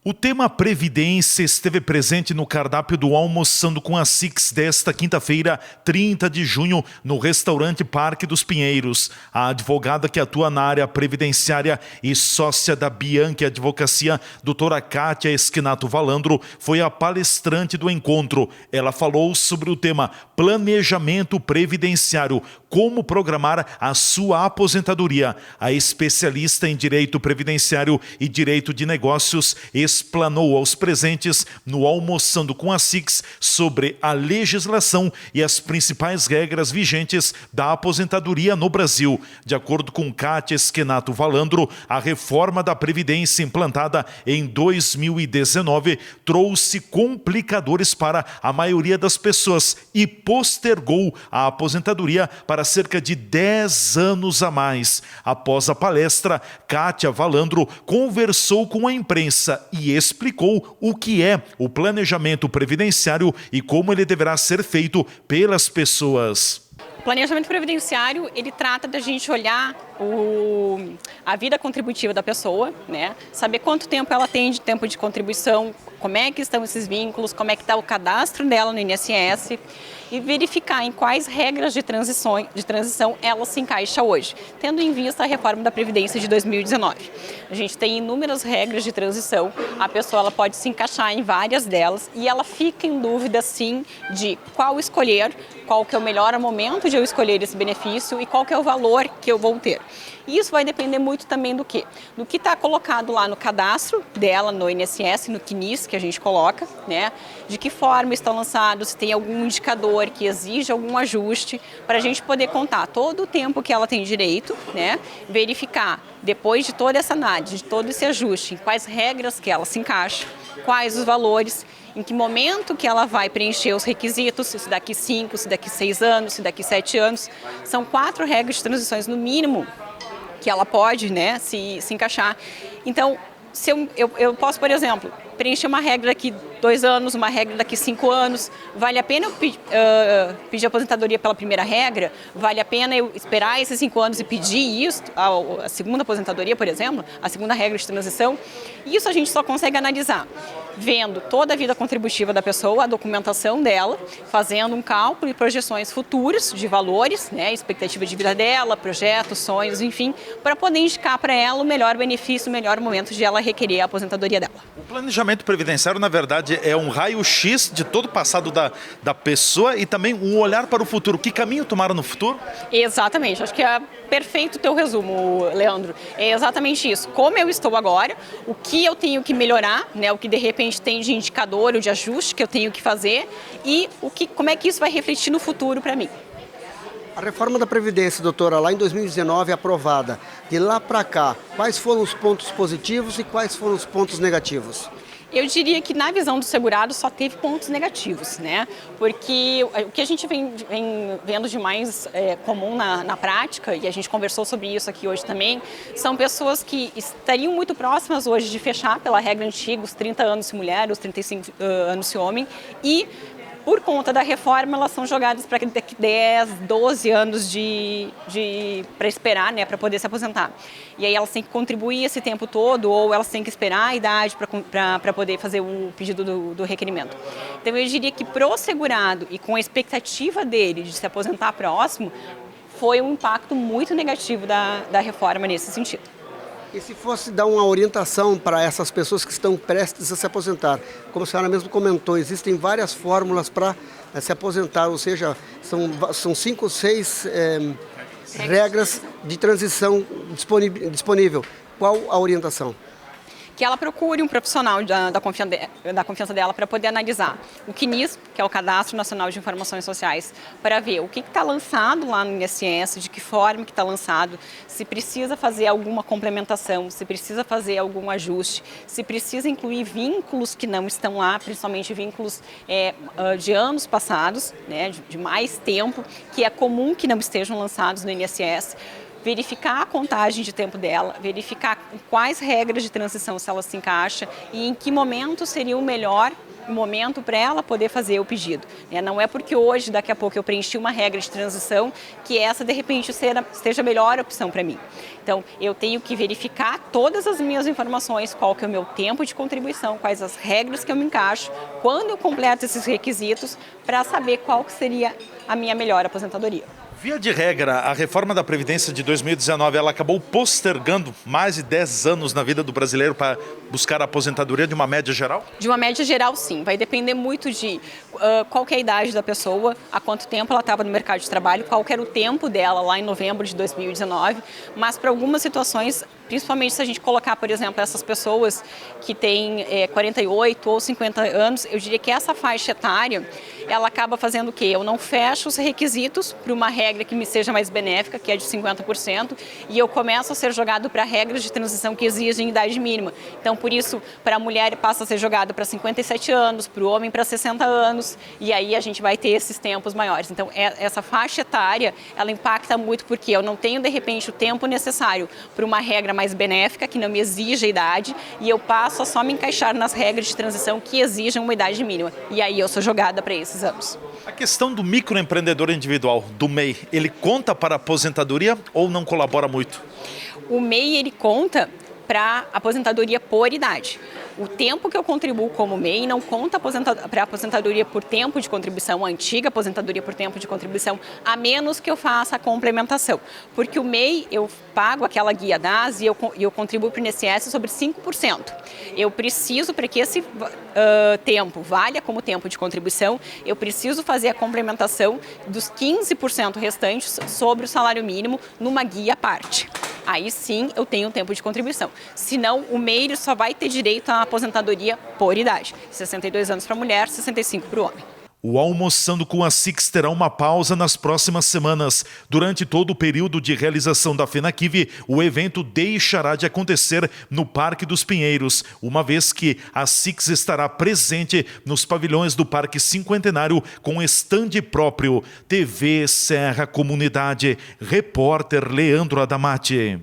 O tema Previdência esteve presente no cardápio do Almoçando com a Six desta quinta-feira, 30 de junho, no restaurante Parque dos Pinheiros. A advogada que atua na área previdenciária e sócia da Bianchi Advocacia, doutora Kátia Esquinato Valandro, foi a palestrante do encontro. Ela falou sobre o tema Planejamento Previdenciário, como programar a sua aposentadoria. A especialista em Direito Previdenciário e Direito de Negócios explanou aos presentes no Almoçando com a Six sobre a legislação e as principais regras vigentes da aposentadoria no Brasil. De acordo com Kátia Esquinato Valandro, a reforma da Previdência implantada em 2019 trouxe complicadores para a maioria das pessoas e postergou a aposentadoria para cerca de 10 anos a mais. Após a palestra, Kátia Valandro conversou com a imprensa e explicou o que é o planejamento previdenciário e como ele deverá ser feito pelas pessoas. O planejamento previdenciário, ele trata da gente olhar a vida contributiva da pessoa, né? Saber quanto tempo ela tem de tempo de contribuição, como é que estão esses vínculos, como é que está o cadastro dela no INSS e verificar em quais regras de transição ela se encaixa hoje, tendo em vista a reforma da Previdência de 2019. A gente tem inúmeras regras de transição, a pessoa ela pode se encaixar em várias delas e ela fica em dúvida, sim, de qual escolher, qual que é o melhor momento de eu escolher esse benefício e qual que é o valor que eu vou ter. E isso vai depender muito também do quê? Do que está colocado lá no cadastro dela, no INSS, no CNIS, que a gente coloca, né? De que forma estão lançados, se tem algum indicador que exige algum ajuste, para a gente poder contar todo o tempo que ela tem direito, né? Verificar, depois de toda essa análise, de todo esse ajuste, em quais regras que ela se encaixa, quais os valores, em que momento que ela vai preencher os requisitos, se daqui 5, se daqui 6 anos, se daqui 7 anos. São 4 regras de transições no mínimo que ela pode, né, se encaixar. Então, se eu posso, por exemplo, preencher uma regra daqui 2 anos, uma regra daqui 5 anos, vale a pena eu pedir aposentadoria pela primeira regra? Vale a pena eu esperar esses 5 anos e pedir isso, a segunda aposentadoria, por exemplo, a segunda regra de transição? Isso a gente só consegue analisar vendo toda a vida contributiva da pessoa, a documentação dela, fazendo um cálculo e projeções futuras de valores, né, expectativa de vida dela, projetos, sonhos, enfim, para poder indicar para ela o melhor benefício, o melhor momento de ela requerer a aposentadoria dela. O planejamento previdenciário, na verdade, é um raio-x de todo o passado da pessoa e também um olhar para o futuro. Que caminho tomar no futuro? Exatamente. Acho que é perfeito o teu resumo, Leandro. É exatamente isso. Como eu estou agora, o que eu tenho que melhorar, né, o que de repente tem de indicador ou de ajuste que eu tenho que fazer e como é que isso vai refletir no futuro para mim. A reforma da Previdência, doutora, lá em 2019 aprovada, de lá para cá, quais foram os pontos positivos e quais foram os pontos negativos? Eu diria que na visão do segurado só teve pontos negativos, né? Porque o que a gente vem vendo de mais comum na prática, e a gente conversou sobre isso aqui hoje também, são pessoas que estariam muito próximas hoje de fechar pela regra antiga, os 30 anos se mulher, os 35 anos se homem, e por conta da reforma, elas são jogadas para daqui 10, 12 anos para esperar, né, para poder se aposentar. E aí elas têm que contribuir esse tempo todo ou elas têm que esperar a idade para poder fazer o pedido do requerimento. Então eu diria que pro segurado e com a expectativa dele de se aposentar próximo, foi um impacto muito negativo da reforma nesse sentido. E se fosse dar uma orientação para essas pessoas que estão prestes a se aposentar? Como a senhora mesmo comentou, existem várias fórmulas para se aposentar, ou seja, são 5 ou 6 regras de transição disponível. Qual a orientação? Que ela procure um profissional da confiança dela para poder analisar o CNIS, que é o Cadastro Nacional de Informações Sociais, para ver o que está lançado lá no INSS, de que forma que está lançado, se precisa fazer alguma complementação, se precisa fazer algum ajuste, se precisa incluir vínculos que não estão lá, principalmente vínculos de anos passados, né, de mais tempo, que é comum que não estejam lançados no INSS, verificar a contagem de tempo dela, verificar quais regras de transição se ela se encaixa e em que momento seria o melhor momento para ela poder fazer o pedido. Não é porque hoje, daqui a pouco, eu preenchi uma regra de transição que essa, de repente, seja a melhor opção para mim. Então, eu tenho que verificar todas as minhas informações, qual que é o meu tempo de contribuição, quais as regras que eu me encaixo, quando eu completo esses requisitos, para saber qual que seria a minha melhor aposentadoria. Via de regra, a reforma da Previdência de 2019, ela acabou postergando mais de 10 anos na vida do brasileiro para buscar a aposentadoria de uma média geral? De uma média geral, sim. Vai depender muito de qual que é a idade da pessoa, há quanto tempo ela estava no mercado de trabalho, qual que era o tempo dela lá em novembro de 2019. Mas para algumas situações, principalmente se a gente colocar, por exemplo, essas pessoas que têm 48 ou 50 anos, eu diria que essa faixa etária, ela acaba fazendo o quê? Eu não fecho os requisitos para uma regra que me seja mais benéfica, que é de 50%, e eu começo a ser jogado para regras de transição que exigem idade mínima. Então, por isso, para a mulher passa a ser jogado para 57 anos, para o homem para 60 anos, e aí a gente vai ter esses tempos maiores. Então, essa faixa etária, ela impacta muito porque eu não tenho, de repente, o tempo necessário para uma regra mais benéfica, que não me exige a idade, e eu passo a só me encaixar nas regras de transição que exigem uma idade mínima. E aí eu sou jogada para esses anos. A questão do microempreendedor individual, do MEI, ele conta para a aposentadoria ou não colabora muito? O MEI, ele conta para aposentadoria por idade. O tempo que eu contribuo como MEI não conta para aposentadoria por tempo de contribuição, a antiga aposentadoria por tempo de contribuição, a menos que eu faça a complementação. Porque o MEI, eu pago aquela guia DAS e eu contribuo para o INSS sobre 5%. Eu preciso, para que esse tempo valha como tempo de contribuição, eu preciso fazer a complementação dos 15% restantes sobre o salário mínimo numa guia à parte. Aí sim eu tenho tempo de contribuição. Senão, o MEI só vai ter direito à aposentadoria por idade. 62 anos para a mulher, 65 para o homem. O Almoçando com a Six terá uma pausa nas próximas semanas. Durante todo o período de realização da FENAQUIV, o evento deixará de acontecer no Parque dos Pinheiros, uma vez que a Six estará presente nos pavilhões do Parque Cinquentenário com estande próprio. TV Serra Comunidade. Repórter Leandro Adamati.